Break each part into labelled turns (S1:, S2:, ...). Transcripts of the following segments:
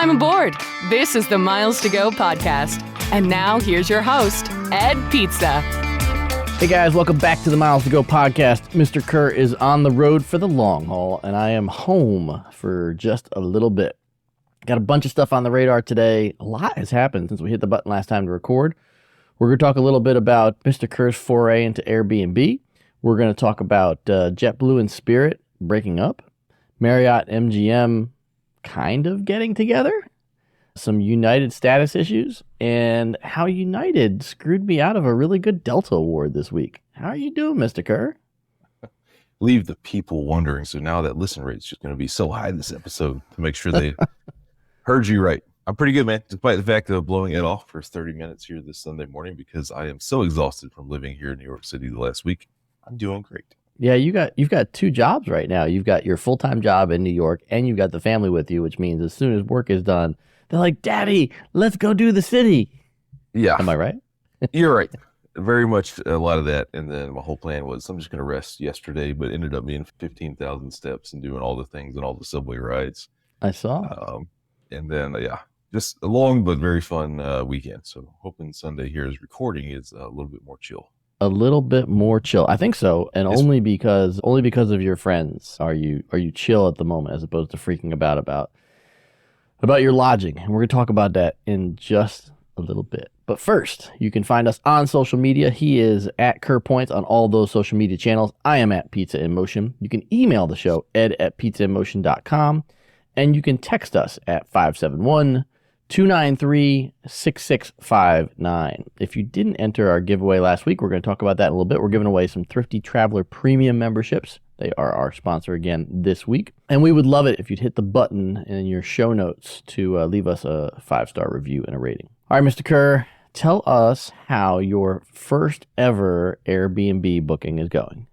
S1: Welcome aboard. This is the Miles to Go podcast. And now here's your host, Ed Pizza.
S2: Hey guys, welcome back to the Miles to Go podcast. Mr. Kerr is on the road for the long haul, and I am home for just a little bit. Got a bunch of stuff on the radar today. A lot has happened since we hit the button last time to record. We're going to talk a little bit about Mr. Kerr's foray into Airbnb. We're going to talk about JetBlue and Spirit breaking up. Marriott MGM kind of getting together. Some United status issues. And how United screwed me out of a really good Delta award this week. How are you doing, Mr. Kerr?
S3: Leave the people wondering. So now that listen rate's just going to be so high this episode to make sure they heard you right. I'm pretty good, man, despite the fact of blowing it off for 30 minutes here this Sunday morning because I am so exhausted from living here in New York City the last week. I'm doing great.
S2: Yeah, you've got two jobs right now. You've got your full-time job in New York, and you've got the family with you, which means as soon as work is done, they're like, Daddy, let's go do the city.
S3: Yeah.
S2: Am I right?
S3: You're right. Very much a lot of that. And then my whole plan was I'm just going to rest yesterday, but ended up being 15,000 steps and doing all the things and all the subway rides.
S2: I saw.
S3: And then, just a long but very fun weekend. So hoping Sunday here is recording is a little bit more chill.
S2: A little bit more chill. I think so. And
S3: Yes.
S2: only because of your friends are you chill at the moment as opposed to freaking about your lodging. And we're going to talk about that in just a little bit. But first, you can find us on social media. He is at Kerr Points on all those social media channels. I am at Pizza in Motion. You can email the show, ed@pizzainmotion.com. And you can text us at 571-293-6659. If you didn't enter our giveaway last week, we're going to talk about that in a little bit. We're giving away some Thrifty Traveler Premium memberships. They are our sponsor again this week. And we would love it if you'd hit the button in your show notes to leave us a 5-star review and a rating. All right, Mr. Kerr, tell us how your first ever Airbnb booking is going.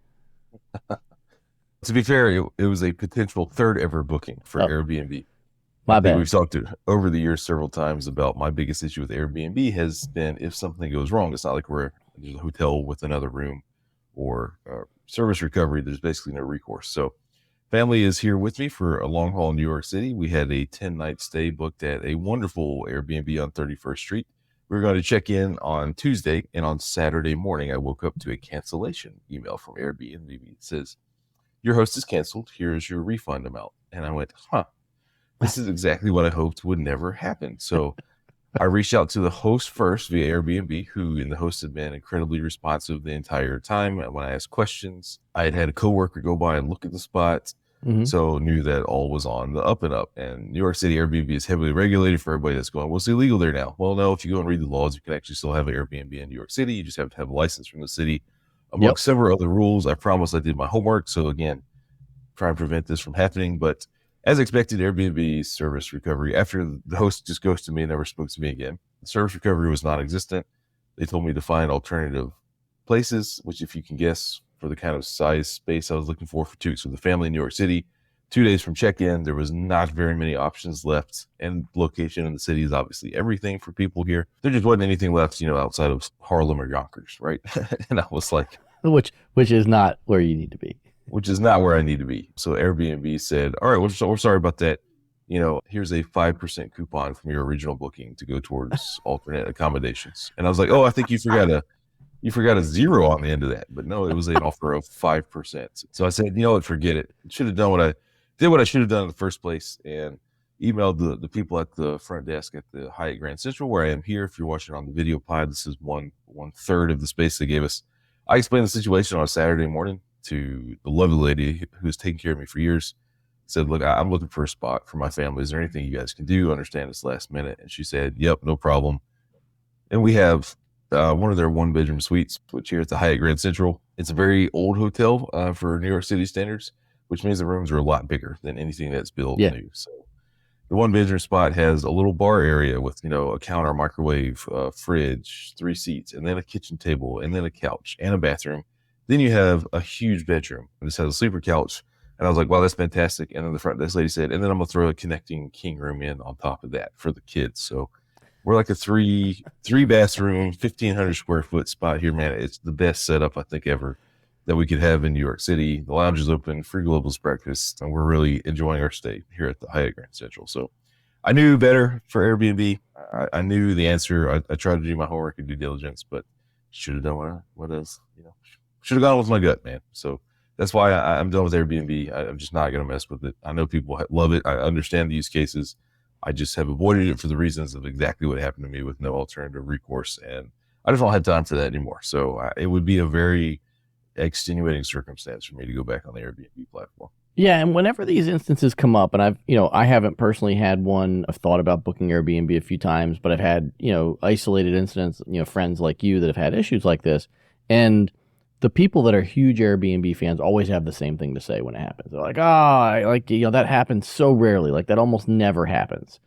S3: To be fair, it was a potential third ever booking for Airbnb.
S2: My
S3: I think
S2: bad.
S3: we've talked over the years several times about my biggest issue with Airbnb has been if something goes wrong. It's not like there's a hotel with another room or service recovery. There's basically no recourse. So family is here with me for a long haul in New York City. We had a 10-night stay booked at a wonderful Airbnb on 31st Street. We were going to check in on Tuesday, and on Saturday morning, I woke up to a cancellation email from Airbnb. It says, your host is canceled. Here's your refund amount. And I went, this is exactly what I hoped would never happen. So I reached out to the host first via Airbnb, and the host had been incredibly responsive the entire time. When I asked questions, I had a coworker go by and look at the spot.
S2: Mm-hmm.
S3: So knew that all was on the up and up. And New York City Airbnb is heavily regulated for everybody that's going, well, it's illegal there now. Well, no, if you go and read the laws, you can actually still have an Airbnb in New York City. You just have to have a license from the city. Among several other rules, I promise I did my homework. So again, try and prevent this from happening. But as expected, Airbnb service recovery, after the host just ghosted me and never spoke to me again, the service recovery was non-existent. They told me to find alternative places, which if you can guess, for the kind of size space I was looking for two. So the family in New York City, 2 days from check-in, there was not very many options left. And location in the city is obviously everything for people here. There just wasn't anything left, outside of Harlem or Yonkers, right? And I was like,
S2: Which is not where you need to be.
S3: Which is not where I need to be. So Airbnb said, all right, we're sorry about that. Here's a 5% coupon from your original booking to go towards alternate accommodations. And I was like, I think you forgot a 0 on the end of that. But no, it was an offer of 5%. So I said, forget it. Should have done what I should have done in the first place and emailed the people at the front desk at the Hyatt Grand Central where I am here. If you're watching on the video pod, this is one third of the space they gave us. I explained the situation on a Saturday morning to the lovely lady who's taken care of me for years. Said, look, I'm looking for a spot for my family. Is there anything you guys can do? I understand it's last minute. And she said, yep, no problem. And we have one of their 1-bedroom suites, which here at the Hyatt Grand Central. It's a very old hotel for New York City standards, which means the rooms are a lot bigger than anything that's built new. So the 1-bedroom spot has a little bar area with, a counter, microwave, fridge, 3 seats, and then a kitchen table, and then a couch and a bathroom. Then you have a huge bedroom. This has a sleeper couch. And I was like, wow, that's fantastic. And then the front desk lady said, and then I'm going to throw a connecting king room in on top of that for the kids. So we're like a three bathroom, 1,500 square foot spot here, man. It's the best setup I think ever that we could have in New York City. The lounge is open, free Global's breakfast, and we're really enjoying our stay here at the Hyatt Grand Central. So I knew better for Airbnb. I knew the answer. I tried to do my homework and due diligence, but should have done what else, should have gone with my gut, man. So that's why I'm done with Airbnb. I'm just not going to mess with it. I know people love it. I understand the use cases. I just have avoided it for the reasons of exactly what happened to me with no alternative recourse. And I just don't have time for that anymore. So it would be a very extenuating circumstance for me to go back on the Airbnb platform.
S2: Yeah, and whenever these instances come up, and I haven't personally had one. I've thought about booking Airbnb a few times, but I've had, isolated incidents, friends like you that have had issues like this. And the people that are huge Airbnb fans always have the same thing to say when it happens. They're like, that happens so rarely. Like, that almost never happens.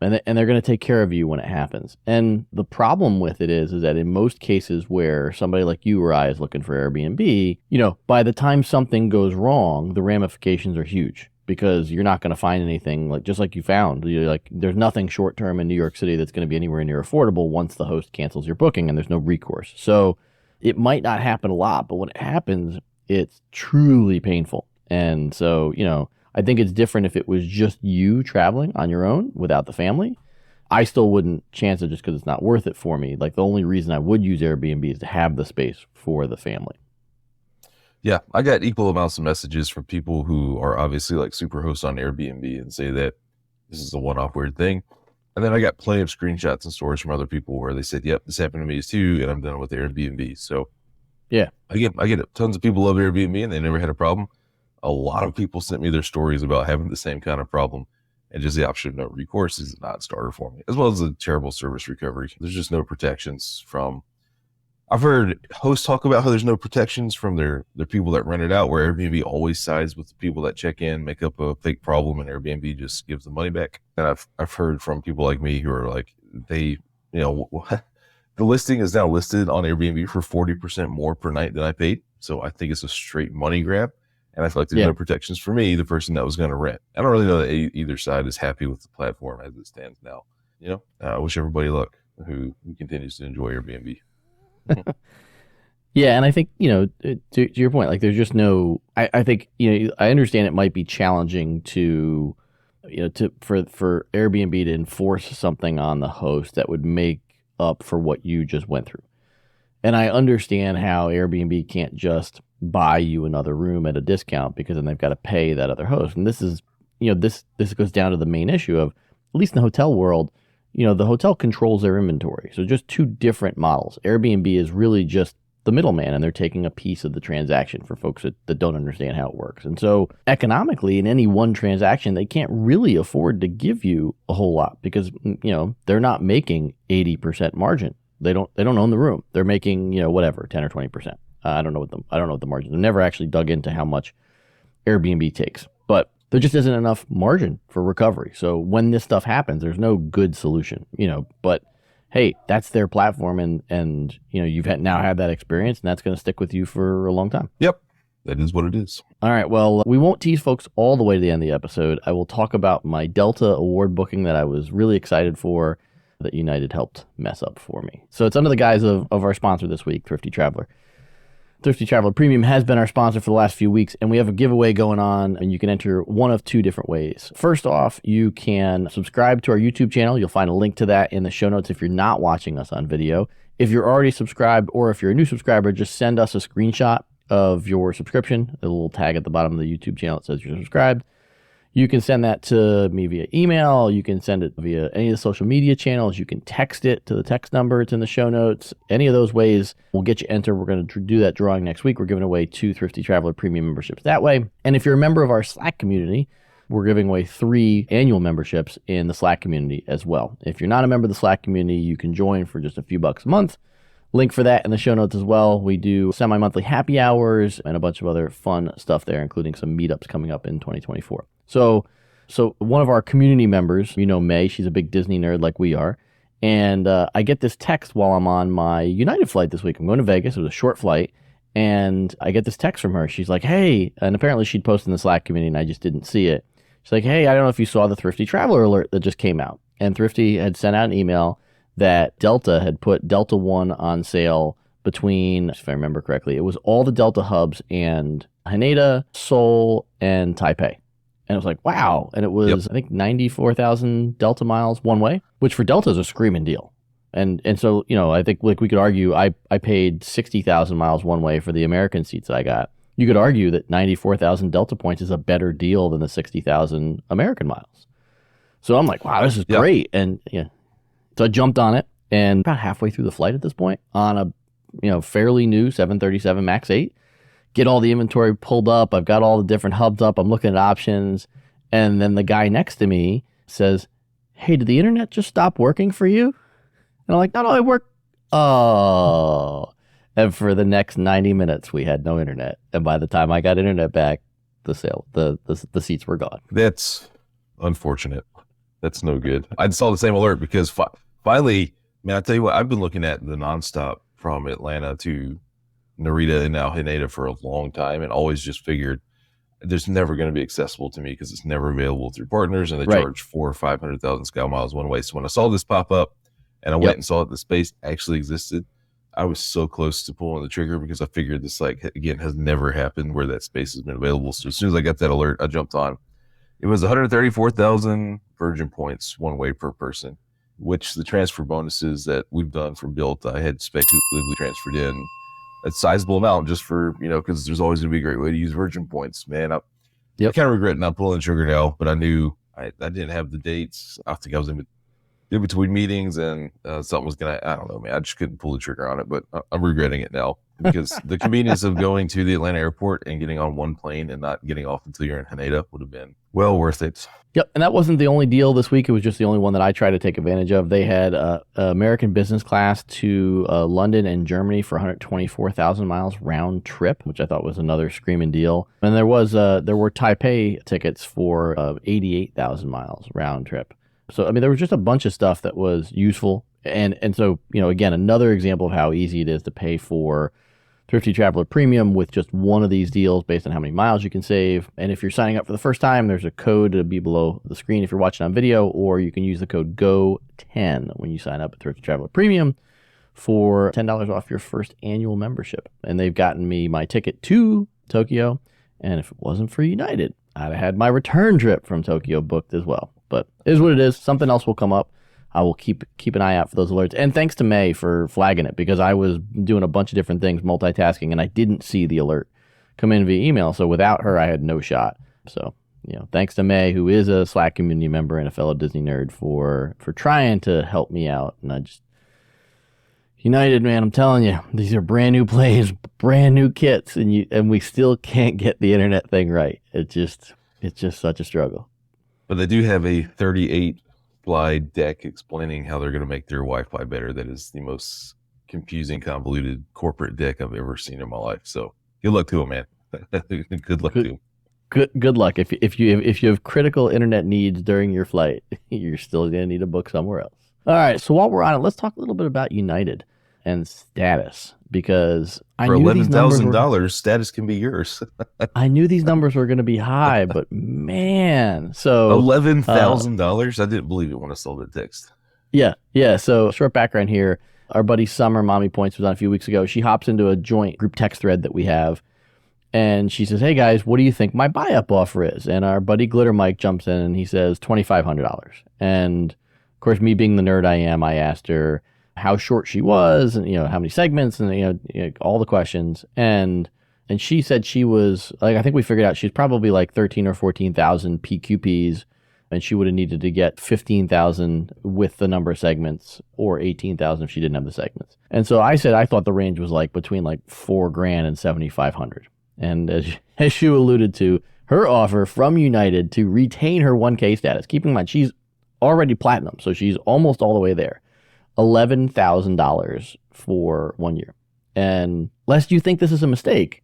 S2: And they're going to take care of you when it happens. And the problem with it is that in most cases where somebody like you or I is looking for Airbnb, by the time something goes wrong, the ramifications are huge because you're not going to find anything just like you found. There's nothing short term in New York City that's going to be anywhere near affordable once the host cancels your booking and there's no recourse. So it might not happen a lot, but when it happens, it's truly painful. And so, I think it's different if it was just you traveling on your own without the family. I still wouldn't chance it just because it's not worth it for me. Like, the only reason I would use Airbnb is to have the space for the family.
S3: Yeah, I got equal amounts of messages from people who are obviously like super hosts on Airbnb and say that this is a one-off weird thing. And then I got plenty of screenshots and stories from other people where they said, yep, this happened to me too, and I'm done with Airbnb. So
S2: yeah,
S3: I get it. Tons of people love Airbnb and they never had a problem. A lot of people sent me their stories about having the same kind of problem, and just the option of no recourse is a non-starter for me, as well as a terrible service recovery. There's just no protections from, I've heard hosts talk about how there's no protections from their people that rent it out, where Airbnb always sides with the people that check in, make up a fake problem, and Airbnb just gives the money back. And I've heard from people like me who are like, the listing is now listed on Airbnb for 40% more per night than I paid. So I think it's a straight money grab. And I feel like there's no protections for me, the person that was going to rent. I don't really know that either side is happy with the platform as it stands now. I wish everybody luck who continues to enjoy Airbnb.
S2: Yeah, and I think, to your point, like, there's just no, I think, I understand it might be challenging for Airbnb to enforce something on the host that would make up for what you just went through. And I understand how Airbnb can't just buy you another room at a discount, because then they've got to pay that other host. And this is, this goes down to the main issue of, at least in the hotel world, the hotel controls their inventory. So just two different models. Airbnb is really just the middleman, and they're taking a piece of the transaction for folks that don't understand how it works. And so economically, in any one transaction, they can't really afford to give you a whole lot, because, they're not making 80% margin. They don't own the room. They're making, whatever, 10 or 20%. I don't know what the margin. I've never actually dug into how much Airbnb takes, but there just isn't enough margin for recovery. So when this stuff happens, there's no good solution, but hey, that's their platform, and you've now had that experience, and that's going to stick with you for a long time.
S3: Yep. That is what it is.
S2: All right. Well, we won't tease folks all the way to the end of the episode. I will talk about my Delta award booking that I was really excited for, that United helped mess up for me. So it's under the guise of our sponsor this week, Thrifty Traveler. Thrifty Traveler Premium has been our sponsor for the last few weeks, and we have a giveaway going on, and you can enter one of two different ways. First off, you can subscribe to our YouTube channel. You'll find a link to that in the show notes if you're not watching us on video. If you're already subscribed, or if you're a new subscriber, just send us a screenshot of your subscription, a little tag at the bottom of the YouTube channel that says you're subscribed. You can send that to me via email. You can send it via any of the social media channels. You can text it to the text number. It's in the show notes. Any of those ways will get you entered. We're going to do that drawing next week. We're giving away 2 Thrifty Traveler Premium memberships that way. And if you're a member of our Slack community, we're giving away 3 annual memberships in the Slack community as well. If you're not a member of the Slack community, you can join for just a few bucks a month. Link for that in the show notes as well. We do semi-monthly happy hours and a bunch of other fun stuff there, including some meetups coming up in 2024. So one of our community members, May, she's a big Disney nerd like we are. And I get this text while I'm on my United flight this week. I'm going to Vegas. It was a short flight. And I get this text from her. She's like, hey, and apparently she'd posted in the Slack community and I just didn't see it. She's like, hey, I don't know if you saw the Thrifty Traveler alert that just came out. And Thrifty had sent out an email that Delta had put Delta One on sale between, if I remember correctly, it was all the Delta hubs and Haneda, Seoul, and Taipei. And it was like, wow. And it was, I think, 94,000 Delta miles one way, which for Delta is a screaming deal. And so, I think like we could argue I paid 60,000 miles one way for the American seats that I got. You could argue that 94,000 Delta points is a better deal than the 60,000 American miles. So I'm like, wow, this is great. And so I jumped on it, and about halfway through the flight at this point on a fairly new 737 MAX 8, get all the inventory pulled up. I've got all the different hubs up. I'm looking at options. And then the guy next to me says, hey, did the internet just stop working for you? And I'm like, no, it worked. Oh. And for the next 90 minutes, we had no internet. And by the time I got internet back, the seats were gone.
S3: That's unfortunate. That's no good. I saw the same alert because finally, man, I tell you what, I've been looking at the nonstop from Atlanta to Narita and now Haneda for a long time, and always just figured there's never going to be accessible to me because it's never available through partners, and they charge 400,000 or 500,000 scow miles one way. So when I saw this pop up and I went and saw that the space actually existed, I was so close to pulling the trigger because I figured this, again, has never happened where that space has been available. So as soon as I got that alert, I jumped on. It was 134,000 Virgin points one way per person, which the transfer bonuses that we've done for Built, I had speculatively transferred in a sizable amount just for, because there's always going to be a great way to use Virgin points. Man, I kind of regret not pulling the trigger now, but I knew I didn't have the dates. I think I was in between meetings and something was going to, I don't know, man, I just couldn't pull the trigger on it, but I'm regretting it now because the convenience of going to the Atlanta airport and getting on one plane and not getting off until you're in Haneda would have been well worth it.
S2: Yep. And that wasn't the only deal this week. It was just the only one that I tried to take advantage of. They had American business class to London and Germany for 124,000 miles round trip, which I thought was another screaming deal. And there were Taipei tickets for 88,000 miles round trip. So, I mean, there was just a bunch of stuff that was useful. And so, again, another example of how easy it is to pay for Thrifty Traveler Premium with just one of these deals based on how many miles you can save. And if you're signing up for the first time, there's a code to be below the screen if you're watching on video, or you can use the code GO10 when you sign up at Thrifty Traveler Premium for $10 off your first annual membership. And they've gotten me my ticket to Tokyo. And if it wasn't for United, I'd have had my return trip from Tokyo booked as well. But it is what it is. Something else will come up. I will keep an eye out for those alerts. And thanks to May for flagging it, because I was doing a bunch of different things, multitasking, and I didn't see the alert come in via email. So without her, I had no shot. So, thanks to May, who is a Slack community member and a fellow Disney nerd, for trying to help me out. And United, man, I'm telling you, these are brand new planes, brand new kits, and we still can't get the internet thing right. It's just such a struggle.
S3: But they do have a 38 slide deck explaining how they're going to make their Wi-Fi better. That is the most confusing, convoluted corporate deck I've ever seen in my life. So good luck to them, man. Good luck to them.
S2: Good luck. If you have critical internet needs during your flight, you're still going to need a book somewhere else. All right. So while we're on it, let's talk a little bit about United and status, because I
S3: for
S2: knew
S3: $11,000, status can be yours.
S2: I knew these numbers were going to be high, but man, so
S3: $11,000. I didn't believe it when I saw the text.
S2: Yeah. So short background here. Our buddy Summer, Mommy Points, was on a few weeks ago. She hops into a joint group text thread that we have, and she says, "Hey guys, what do you think my buy-up offer is?" And our buddy Glitter Mike jumps in and he says $2,500. And of course, me being the nerd I am, I asked her how short she was, and how many segments, and all the questions, and she said she was I think we figured out she's probably like 13 or 14,000 PQPs, and she would have needed to get 15,000 with the number of segments, or 18,000 if she didn't have the segments. And so I said I thought the range was between $4,000 and 7,500. And as you alluded to, her offer from United to retain her 1K status, keeping in mind she's already platinum, so she's almost all the way there. $11,000 for 1 year. And lest you think this is a mistake,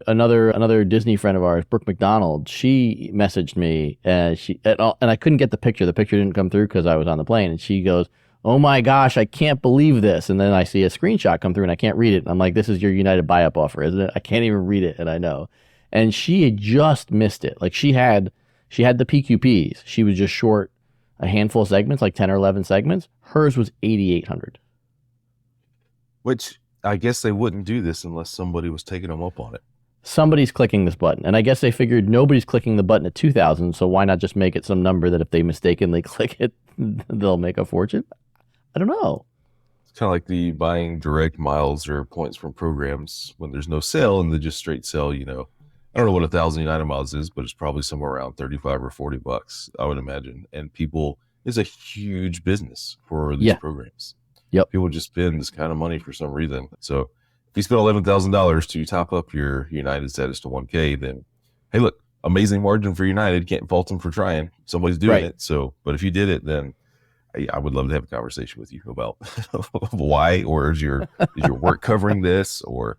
S2: another Disney friend of ours, Brooke McDonald, she messaged me, and I couldn't get the picture. The picture didn't come through because I was on the plane. And she goes, "Oh my gosh, I can't believe this." And then I see a screenshot come through and I can't read it. And I'm like, "This is your United buy-up offer, isn't it?" I can't even read it, and I know. And she had just missed it. She had the PQPs. She was just short a handful of segments, 10 or 11 segments. Hers was 8,800.
S3: Which I guess they wouldn't do this unless somebody was taking them up on it.
S2: somebody's clicking this button. And I guess they figured nobody's clicking the button at 2,000, so why not just make it some number that if they mistakenly click it, they'll make a fortune? I don't know.
S3: It's kind of like the buying direct miles or points from programs when there's no sale and they just straight sell, I don't know what 1,000 United miles is, but it's probably somewhere around 35 or $40, I would imagine. And people, it's a huge business for these programs.
S2: Yep.
S3: People just spend this kind of money for some reason. So if you spend $11,000 to top up your United status to 1K, then hey, look, amazing margin for United. Can't fault them for trying. Somebody's doing it. So, but if you did it, then I would love to have a conversation with you about why, or is your work covering this, or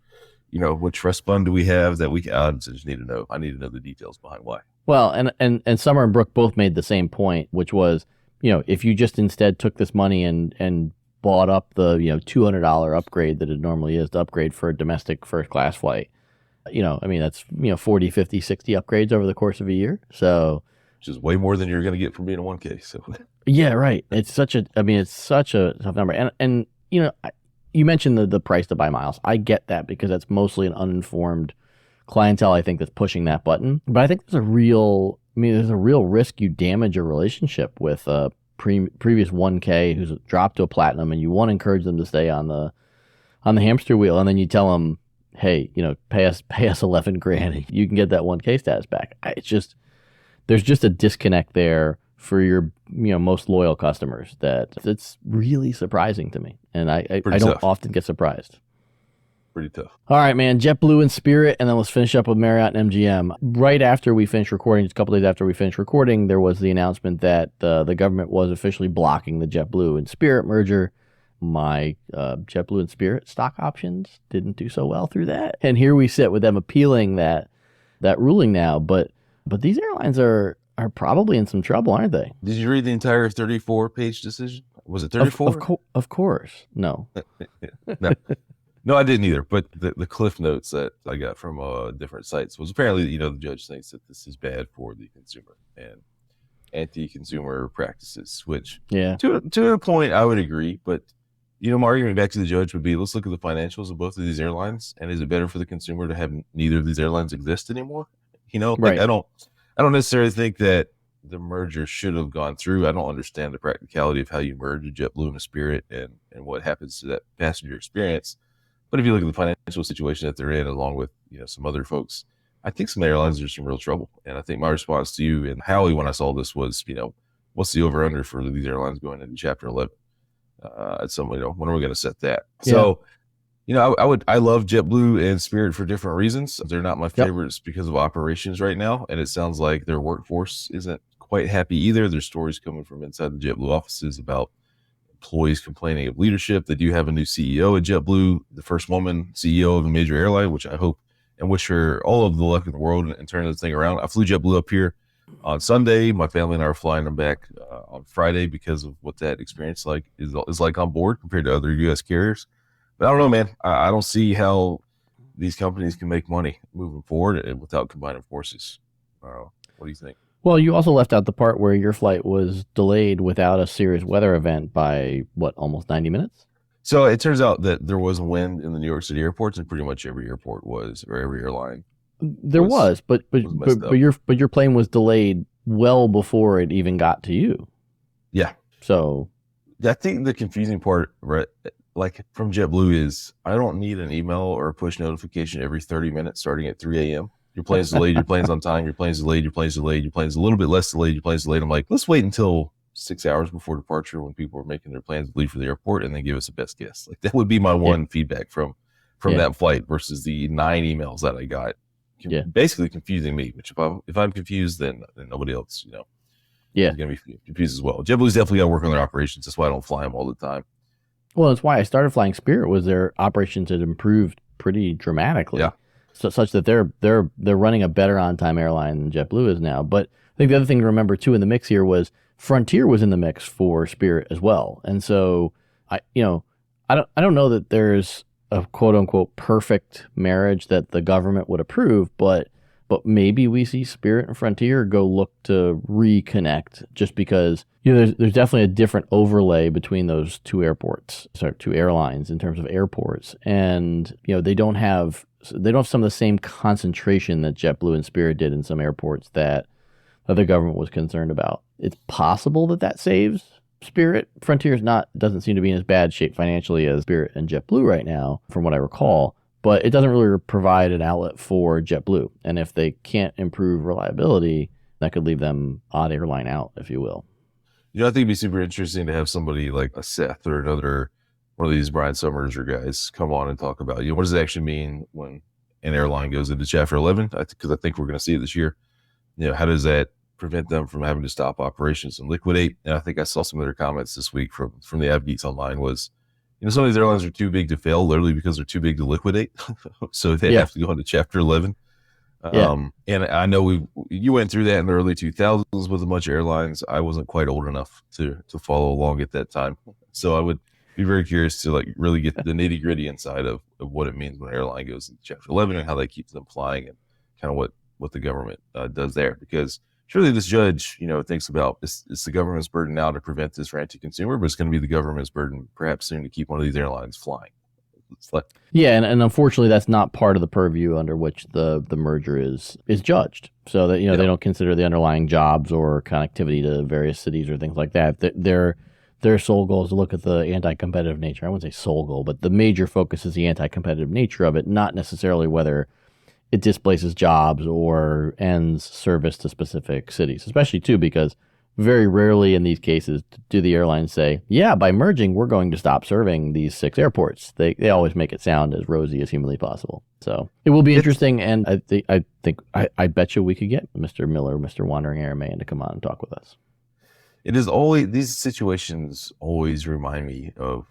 S3: what trust fund do we have that we? I just need to know. I need to know the details behind why.
S2: Well, and Summer and Brooke both made the same point, which was, if you just instead took this money and bought up the $200 upgrade that it normally is to upgrade for a domestic first class flight, that's 40, 50, 60 upgrades over the course of a year. So,
S3: which is way more than you're going to get from being a 1K. So
S2: yeah, right. It's such a tough number. And you mentioned the price to buy miles. I get that because that's mostly an uninformed clientele, I think, that's pushing that button. But I think there's a real risk you damage a relationship with a previous 1K who's dropped to a platinum, and you want to encourage them to stay on the hamster wheel, and then you tell them, hey, pay us 11 grand, you can get that 1K status back. There's just a disconnect there for your most loyal customers that it's really surprising to me, and I don't often get surprised.
S3: Pretty tough.
S2: All right, man. JetBlue and Spirit, and then let's finish up with Marriott and MGM. Right after we finished recording, just a couple days after we finished recording, there was the announcement that the government was officially blocking the JetBlue and Spirit merger. My JetBlue and Spirit stock options didn't do so well through that, and here we sit with them appealing that ruling now. But these airlines are probably in some trouble, aren't they?
S3: Did you read the entire 34-page decision? Was it 34?
S2: Of course. No.
S3: No. No, I didn't either. But the cliff notes that I got from different sites was apparently, the judge thinks that this is bad for the consumer and anti-consumer practices, which to a point I would agree. But, my argument back to the judge would be, let's look at the financials of both of these airlines. And is it better for the consumer to have neither of these airlines exist anymore?
S2: Right.
S3: I don't necessarily think that the merger should have gone through. I don't understand the practicality of how you merge a JetBlue and a Spirit and what happens to that passenger experience. But if you look at the financial situation that they're in, along with some other folks, I think some airlines are in some real trouble. And I think my response to you and Howie when I saw this was, what's the over under for these airlines going into Chapter 11? At some, when are we going to set that? Yeah. So, I love JetBlue and Spirit for different reasons. They're not my favorites because of operations right now, and it sounds like their workforce isn't quite happy either. There's stories coming from inside the JetBlue offices about employees complaining of leadership. They do have a new CEO at JetBlue, the first woman CEO of a major airline, which I hope and wish her all of the luck in the world and turn this thing around. I flew JetBlue up here on Sunday. My family and I are flying them back on Friday because of what that experience is like on board compared to other U.S. carriers. But I don't know, man. I don't see how these companies can make money moving forward and without combining forces. What do you think?
S2: Well, you also left out the part where your flight was delayed without a serious weather event by, almost 90 minutes?
S3: So it turns out that there was wind in the New York City airports, and pretty much every airport was, or every airline.
S2: But your plane was delayed well before it even got to you.
S3: Yeah.
S2: So
S3: I think the confusing part, right, like from JetBlue, is I don't need an email or a push notification every 30 minutes starting at 3 a.m. Your plane's delayed, your plane's on time, your plane's delayed, your plane's delayed, your plane's a little bit less delayed, your plane's delayed. I'm like, let's wait until 6 hours before departure when people are making their plans to leave for the airport and then give us a best guess. Like that would be my one feedback from that flight versus the 9 emails that I got. Basically confusing me, which if I'm confused, then nobody else, is going to be confused as well. JetBlue's definitely got to work on their operations. That's why I don't fly them all the time.
S2: Well, that's why I started flying Spirit, was their operations had improved pretty dramatically. Yeah. So, such that they're running a better on-time airline than JetBlue is now. But I think the other thing to remember too in the mix here was Frontier was in the mix for Spirit as well. And so I don't know that there's a quote unquote perfect marriage that the government would approve, but maybe we see Spirit and Frontier go look to reconnect just because there's definitely a different overlay between those two airlines in terms of airports, and they don't have some of the same concentration that JetBlue and Spirit did in some airports that the government was concerned about. It's possible that saves Spirit. Frontier's doesn't seem to be in as bad shape financially as Spirit and JetBlue right now, from what I recall. But it doesn't really provide an outlet for JetBlue. And if they can't improve reliability, that could leave them odd airline out, if you will.
S3: I think it'd be super interesting to have somebody like a Seth or another one of these Brian Summers or guys come on and talk about, what does it actually mean when an airline goes into Chapter 11? Because I think we're going to see it this year. How does that prevent them from having to stop operations and liquidate? And I think I saw some of their comments this week from the AvGeeks Online was, some of these airlines are too big to fail, literally because they're too big to liquidate. So they have to go into Chapter 11. And I know you went through that in the early 2000s with a bunch of airlines. I wasn't quite old enough to follow along at that time. So I would be very curious to really get the nitty gritty inside of what it means when an airline goes into Chapter 11 and how they keep them flying and kind of what the government does there. Because surely this judge, thinks about it's the government's burden now to prevent this for anti-consumer, but it's going to be the government's burden perhaps soon to keep one of these airlines flying.
S2: And unfortunately, that's not part of the purview under which the merger is judged. So that they don't consider the underlying jobs or connectivity to various cities or things like that. Their sole goal is to look at the anti-competitive nature. I wouldn't say sole goal, but the major focus is the anti-competitive nature of it, not necessarily whether it displaces jobs or ends service to specific cities, especially too because very rarely in these cases do the airlines say, yeah, by merging, we're going to stop serving these 6 airports. They always make it sound as rosy as humanly possible. So it will be interesting. And I bet you we could get Mr. Miller, Mr. Wandering Airman to come on and talk with us.
S3: It is always, these situations always remind me of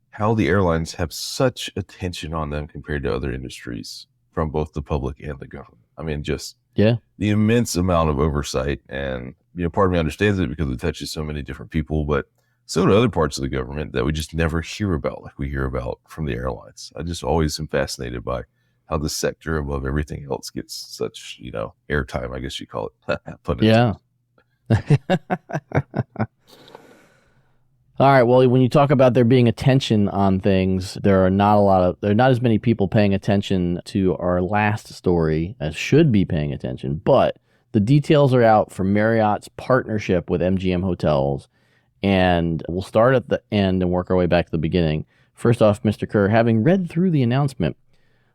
S3: how the airlines have such attention on them compared to other industries from both the public and the government. I mean, just the immense amount of oversight. And, part of me understands it because it touches so many different people, but so do other parts of the government that we just never hear about like we hear about from the airlines. I just always am fascinated by how the sector above everything else gets such, airtime, I guess you call it.
S2: Yeah. All right. Well, when you talk about there being attention on things, there are not as many people paying attention to our last story as should be paying attention. But the details are out for Marriott's partnership with MGM Hotels, and we'll start at the end and work our way back to the beginning. First off, Mr. Kerr, having read through the announcement,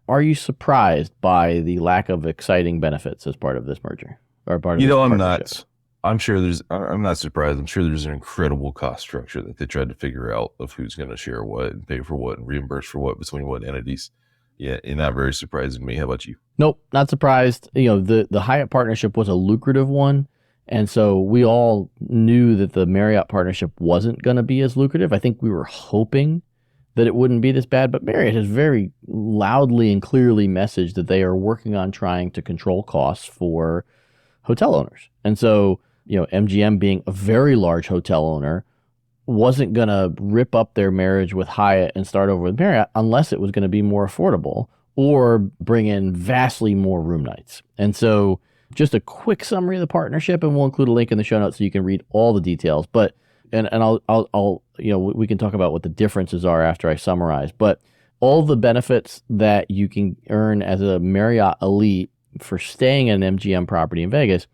S2: are you surprised by the lack of exciting benefits as part of this merger? Or part of this
S3: I'm
S2: partnership?
S3: not. I'm not surprised. I'm sure there's an incredible cost structure that they tried to figure out of who's going to share what and pay for what and reimburse for what between what entities. Yeah, and not very surprising to me. How about you?
S2: Nope, not surprised. The Hyatt partnership was a lucrative one, and so we all knew that the Marriott partnership wasn't going to be as lucrative. I think we were hoping that it wouldn't be this bad, but Marriott has very loudly and clearly messaged that they are working on trying to control costs for hotel owners. And so, MGM being a very large hotel owner wasn't going to rip up their marriage with Hyatt and start over with Marriott unless it was going to be more affordable or bring in vastly more room nights. And so just a quick summary of the partnership, and we'll include a link in the show notes so you can read all the details. But, and I'll we can talk about what the differences are after I summarize, but all the benefits that you can earn as a Marriott Elite for staying at an MGM property in Vegas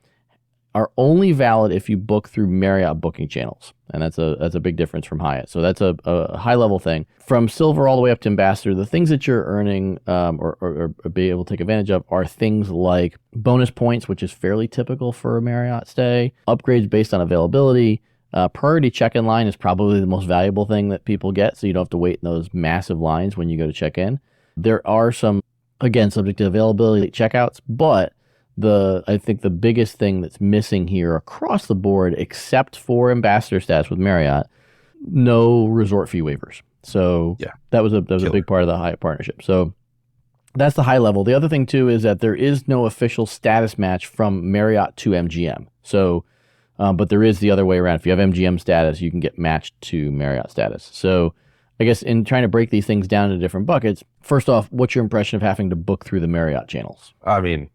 S2: are only valid if you book through Marriott booking channels. And that's a big difference from Hyatt. So that's a high level thing. From Silver all the way up to Ambassador, the things that you're earning or be able to take advantage of are things like bonus points, which is fairly typical for a Marriott stay, upgrades based on availability. Priority check-in line is probably the most valuable thing that people get, so you don't have to wait in those massive lines when you go to check in. There are some, again, subject to availability checkouts, but I think the biggest thing that's missing here across the board, except for ambassador status with Marriott, no resort fee waivers. So that was a big part of the Hyatt partnership. So that's the high level. The other thing too is that there is no official status match from Marriott to MGM. So, but there is the other way around. If you have MGM status, you can get matched to Marriott status. So I guess in trying to break these things down into different buckets, first off, what's your impression of having to book through the Marriott channels?
S3: I mean,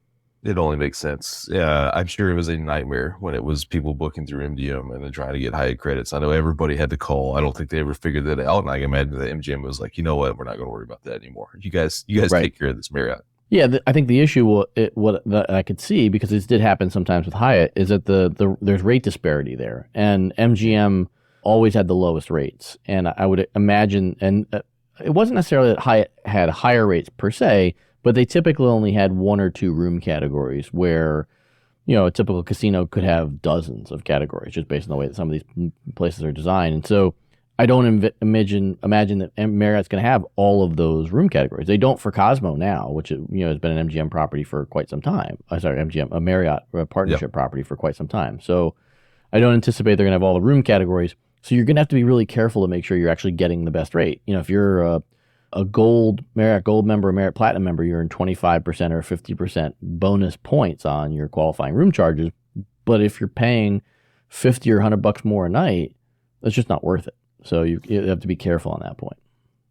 S3: It only makes sense. Yeah, I'm sure it was a nightmare when it was people booking through MGM and then trying to get Hyatt credits. I know everybody had to call. I don't think they ever figured that out. And I imagine that MGM was like, you know what, we're not going to worry about that anymore. You guys
S2: Right.
S3: take care of this Marriott.
S2: Yeah, I think the issue, what that I could see, because this did happen sometimes with Hyatt, is that there's rate disparity there, and MGM always had the lowest rates, and I would imagine, and it wasn't necessarily that Hyatt had higher rates per se, but they typically only had one or two room categories, where a typical casino could have dozens of categories, just based on the way that some of these places are designed, and so I don't imagine that Marriott's going to have all of those room categories. They don't for Cosmo now, which has been an MGM property for quite some time. A Marriott partnership property for quite some time. So I don't anticipate they're going to have all the room categories. So you're going to have to be really careful to make sure you're actually getting the best rate. If you're a Marriott Gold member, or Marriott Platinum member, you're in 25% or 50% bonus points on your qualifying room charges. But if you're paying $50 or $100 more a night, that's just not worth it. So you have to be careful on that point.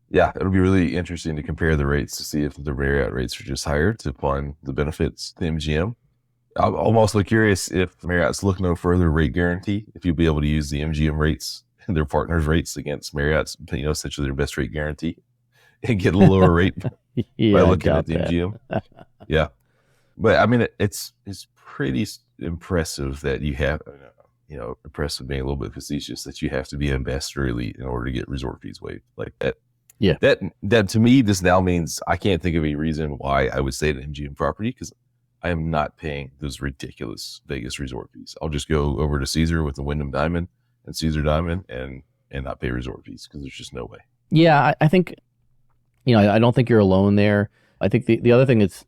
S3: Yeah, it'll be really interesting to compare the rates to see if the Marriott rates are just higher to fund the benefits to MGM. I'm also curious if Marriott's look no further rate guarantee, if you'll be able to use the MGM rates and their partners' rates against Marriott's, essentially their best rate guarantee and get a lower rate by looking at the MGM. Yeah. But I mean, it's pretty impressive that you have, impressive being a little bit facetious, that you have to be Ambassador Elite in order to get resort fees waived like that.
S2: Yeah.
S3: That to me, this now means I can't think of any reason why I would stay at an MGM property, because I am not paying those ridiculous Vegas resort fees. I'll just go over to Caesar with the Wyndham Diamond and Caesar Diamond and not pay resort fees, because there's just no way.
S2: Yeah, I think, I don't think you're alone there. I think the other thing that's,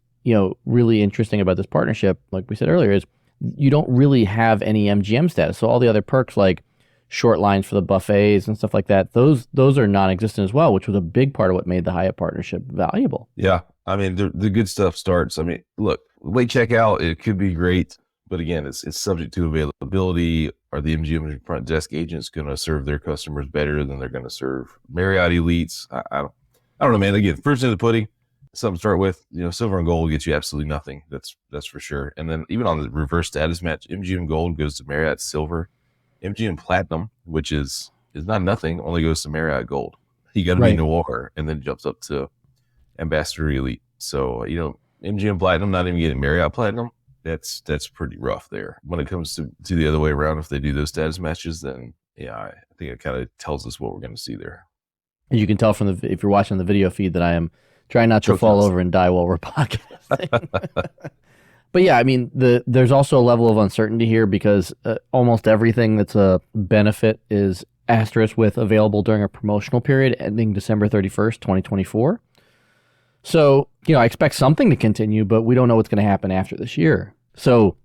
S2: really interesting about this partnership, like we said earlier, is you don't really have any MGM status. So all the other perks like short lines for the buffets and stuff like that, those are non-existent as well, which was a big part of what made the Hyatt partnership valuable.
S3: Yeah. I mean, the good stuff starts. I mean, look, late checkout, it could be great, but again, it's subject to availability. Are the MGM front desk agents going to serve their customers better than they're going to serve Marriott elites? I don't know, man. Again, first in the pudding, something to start with. Silver and gold gets you absolutely nothing. That's for sure. And then even on the reverse status match, MGM Gold goes to Marriott Silver. MGM Platinum, which is not nothing, only goes to Marriott Gold. You got to be Noir, and then jumps up to Ambassador Elite. So MGM Platinum not even getting Marriott Platinum. That's pretty rough there. When it comes to the other way around, if they do those status matches, then yeah, I think it kind of tells us what we're going to see there.
S2: And you can tell from if you're watching the video feed that I am trying not to fall over and die while we're podcasting. But yeah, I mean, there's also a level of uncertainty here, because almost everything that's a benefit is asterisk with available during a promotional period ending December 31st, 2024. So, I expect something to continue, but we don't know what's going to happen after this year. So,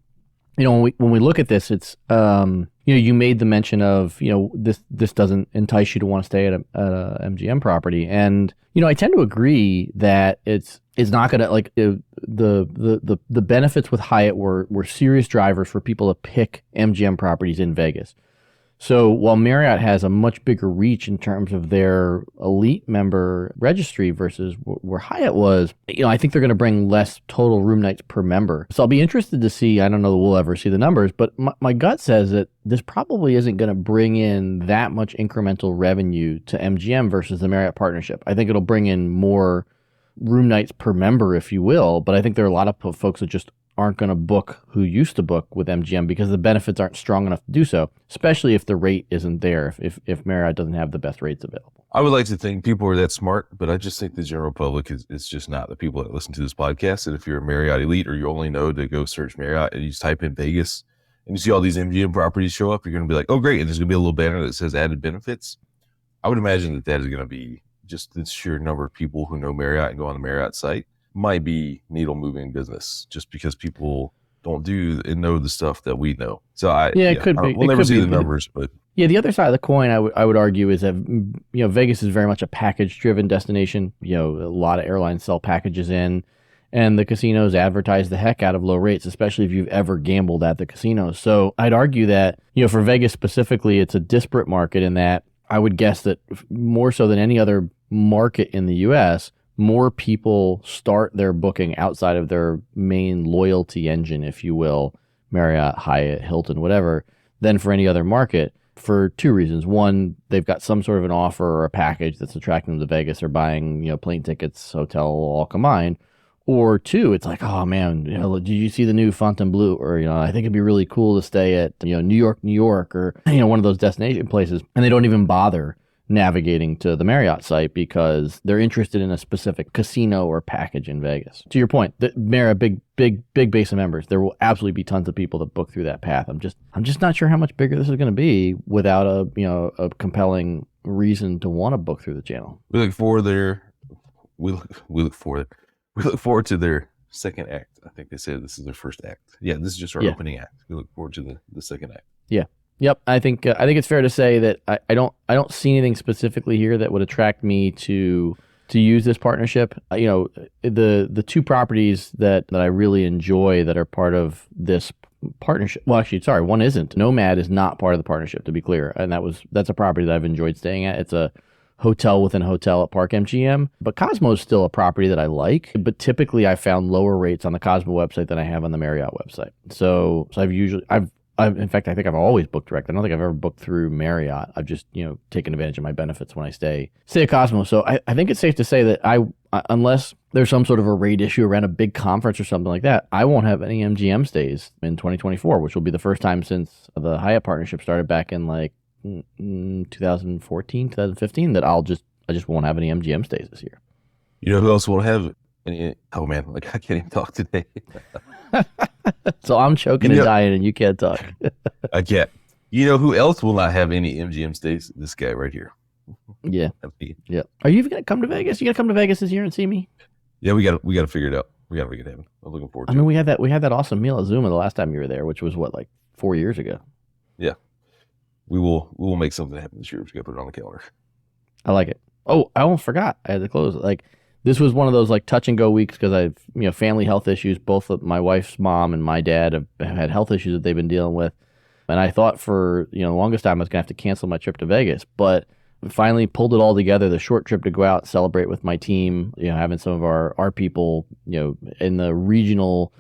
S2: when we look at this, it's, you made the mention of, this doesn't entice you to want to stay at a MGM property. And, I tend to agree that it's not going to, like, the benefits with Hyatt were serious drivers for people to pick MGM properties in Vegas. So while Marriott has a much bigger reach in terms of their elite member registry versus where Hyatt was, I think they're going to bring less total room nights per member. So I'll be interested to see, I don't know that we'll ever see the numbers, but my gut says that this probably isn't going to bring in that much incremental revenue to MGM versus the Marriott partnership. I think it'll bring in more room nights per member, if you will, but I think there are a lot of folks that just aren't going to book who used to book with MGM because the benefits aren't strong enough to do so, especially if the rate isn't there, if Marriott doesn't have the best rates available.
S3: I would like to think people are that smart, but I just think the general public is just not the people that listen to this podcast. And if you're a Marriott elite, or you only know to go search Marriott and you just type in Vegas and you see all these MGM properties show up, you're going to be like, oh, great. And there's going to be a little banner that says added benefits. I would imagine that is going to be just the sheer number of people who know Marriott and go on the Marriott site might be needle moving business, just because people don't do and know the stuff that we know. So
S2: it could be.
S3: We'll never see the numbers, but
S2: yeah, the other side of the coin, I would argue, is that Vegas is very much a package driven destination. A lot of airlines sell packages in, and the casinos advertise the heck out of low rates, especially if you've ever gambled at the casinos. So I'd argue that for Vegas specifically, it's a disparate market in that I would guess that more so than any other market in the U.S., more people start their booking outside of their main loyalty engine, if you will, Marriott, Hyatt, Hilton, whatever, than for any other market for two reasons. One, they've got some sort of an offer or a package that's attracting them to Vegas. They're buying, plane tickets, hotel, all combined. Or two, it's like, oh man, did you see the new Fontainebleau? Or, I think it'd be really cool to stay at, New York, or, one of those destination places. And they don't even bother navigating to the Marriott site because they're interested in a specific casino or package in Vegas. To your point, the Marriott, big base of members. There will absolutely be tons of people that book through that path. I'm just not sure how much bigger this is going to be without a compelling reason to want to book through the channel.
S3: We look forward to their second act. I think they said this is their first act. Yeah, this is just our opening act. We look forward to the second act. Yeah.
S2: Yep. I think it's fair to say that I don't see anything specifically here that would attract me to use this partnership. The two properties that I really enjoy that are part of this partnership. Well, actually, sorry, one isn't. Nomad is not part of the partnership, to be clear, and that's a property that I've enjoyed staying at. It's a hotel within a hotel at Park MGM, but Cosmo is still a property that I like, but typically I found lower rates on the Cosmo website than I have on the Marriott website. So in fact, I think I've always booked direct. I don't think I've ever booked through Marriott. I've just, taken advantage of my benefits when I stay at Cosmo. So I think it's safe to say that unless there's some sort of a rate issue around a big conference or something like that, I won't have any MGM stays in 2024, which will be the first time since the Hyatt partnership started back in 2014, 2015, that I just won't have any MGM stays this year.
S3: You know who else won't have any? Oh man, I can't even talk today.
S2: So I'm choking and dying and you can't talk.
S3: I can't. You know who else will not have any MGM stays? This guy right here.
S2: Yeah. Yeah. Are you even going to come to Vegas? You going to come to Vegas this year and see me?
S3: Yeah, we got to figure it out. We got to make it happen. I'm looking forward to it.
S2: I mean, we had that awesome meal at Zuma the last time you were there, which was 4 years ago.
S3: Yeah. We will make something happen this year. We got to put it on the calendar.
S2: I like it. Oh, I almost forgot. I had to close. This was one of those touch and go weeks because I've family health issues. Both of my wife's mom and my dad have had health issues that they've been dealing with, and I thought for the longest time I was gonna have to cancel my trip to Vegas, but we finally pulled it all together. The short trip to go out, celebrate with my team, having some of our people, in the regional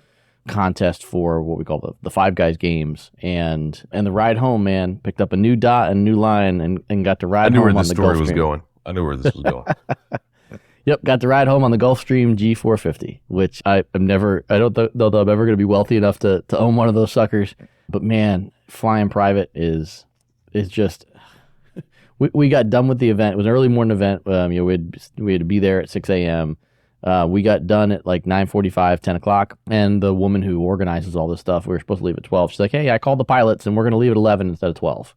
S2: contest for what we call the Five Guys games, and the ride home, man, picked up a new dot and a new line and got to ride home on the Gulfstream.
S3: I knew where this was going.
S2: Yep, got to ride home on the Gulfstream G450, which I don't know that I'm ever going to be wealthy enough to own one of those suckers. But man, flying private is just. We got done with the event. It was an early morning event. We had to be there at 6 a.m. We got done at 9:45, 10 o'clock. And the woman who organizes all this stuff, we were supposed to leave at 12. She's like, hey, I called the pilots and we're going to leave at 11 instead of 12.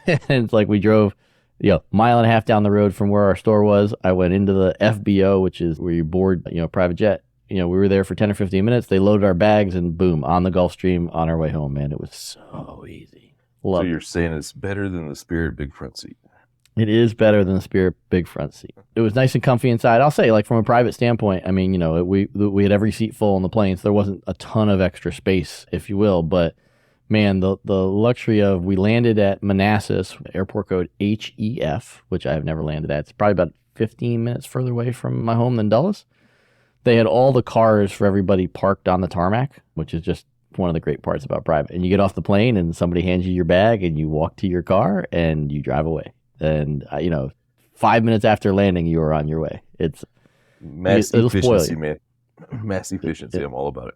S2: And it's we drove mile and a half down the road from where our store was. I went into the FBO, which is where you board, private jet. We were there for 10 or 15 minutes. They loaded our bags and boom, on the Gulfstream on our way home, man. It was so easy.
S3: So you're saying it's better than the Spirit big front seat?
S2: It is better than the Spirit big front seat. It was nice and comfy inside. I'll say, from a private standpoint, I mean, we had every seat full on the plane, so there wasn't a ton of extra space, if you will, but man, the luxury of, we landed at Manassas, airport code HEF, which I have never landed at. It's probably about 15 minutes further away from my home than Dulles. They had all the cars for everybody parked on the tarmac, which is just one of the great parts about private. And you get off the plane and somebody hands you your bag and you walk to your car and you drive away. And, 5 minutes after landing, you are on your way. It's
S3: mass efficiency, man. Mass efficiency. I'm all about it.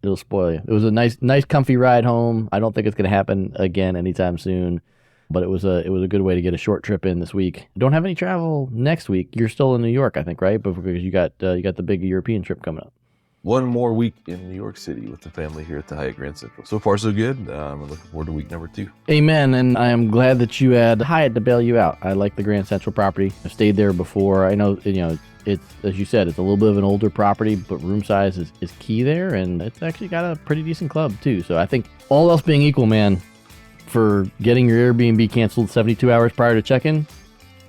S2: It'll spoil you. It was a nice, comfy ride home. I don't think it's going to happen again anytime soon, but it was a good way to get a short trip in this week. Don't have any travel next week. You're still in New York, I think, right? But because you got the big European trip coming up.
S3: One more week in New York City with the family here at the Hyatt Grand Central. So far, so good. I'm looking forward to week number 2.
S2: Amen. And I am glad that you had Hyatt to bail you out. I like the Grand Central property. I've stayed there before. I know, it's, as you said, it's a little bit of an older property, but room size is key there. And it's actually got a pretty decent club, too. So I think all else being equal, man, for getting your Airbnb canceled 72 hours prior to check-in,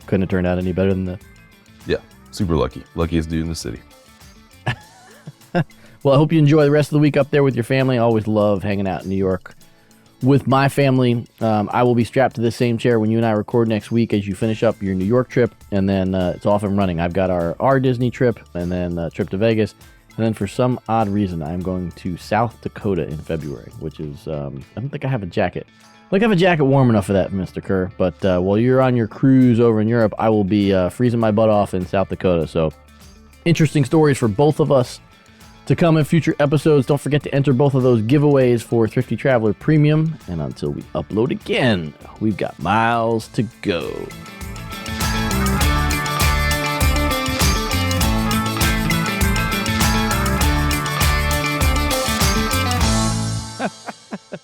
S2: couldn't have turned out any better than that.
S3: Yeah, super lucky. Luckiest dude in the city.
S2: Well, I hope you enjoy the rest of the week up there with your family. I always love hanging out in New York with my family. I will be strapped to this same chair when you and I record next week as you finish up your New York trip, and then it's off and running. I've got our Disney trip, and then a trip to Vegas, and then for some odd reason, I'm going to South Dakota in February, which is, I don't think I have a jacket. I have a jacket warm enough for that, Mr. Kerr, but while you're on your cruise over in Europe, I will be freezing my butt off in South Dakota, so interesting stories for both of us to come in future episodes. Don't forget to enter both of those giveaways for Thrifty Traveler Premium. And until we upload again, we've got miles to go.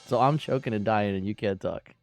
S2: So I'm choking and dying and you can't talk.